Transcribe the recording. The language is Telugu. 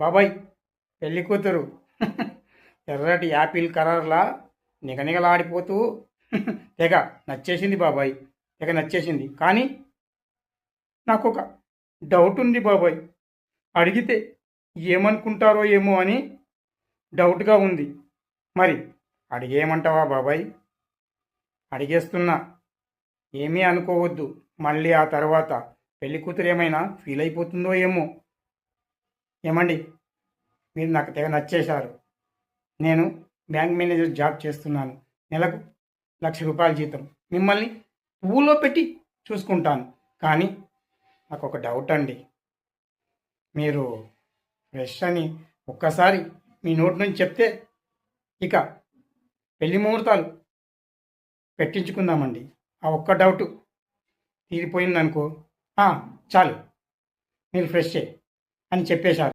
బాబాయ్ పెళ్లి కూతురు ఎర్రటి యాపిల్ కలర్లా నిగనిగలాడిపోతూ తెగ నచ్చేసింది బాబాయ్. తెగ నచ్చేసింది. కానీ నాకు ఒక డౌట్ ఉంది బాబాయ్. అడిగితే ఏమనుకుంటారో ఏమో అని డౌట్గా ఉంది. మరి అడిగేయమంటావా బాబాయ్? అడిగేస్తున్నా, ఏమీ అనుకోవద్దు. మళ్ళీ ఆ తర్వాత పెళ్లి కూతురు ఏమైనా ఫీల్ అయిపోతుందో ఏమో. ఏమండి, మీరు నాకు తెగ నచ్చేశారు. నేను బ్యాంక్ మేనేజర్ జాబ్ చేస్తున్నాను. నెలకు ₹1,00,000 జీతం. మిమ్మల్ని పువ్వులో పెట్టి చూసుకుంటాను. కానీ నాకు ఒక డౌట్ అండి. మీరు ఫ్రెష్ అని ఒక్కసారి మీ నోటి నుంచి చెప్తే ఇక పెళ్లి ముహూర్తాలు పెట్టించుకుందామండి. ఆ ఒక్క డౌట్ తీరిపోయిందనుకో, చాలు, మీరు ఫ్రెషే అని చెప్పేశారు.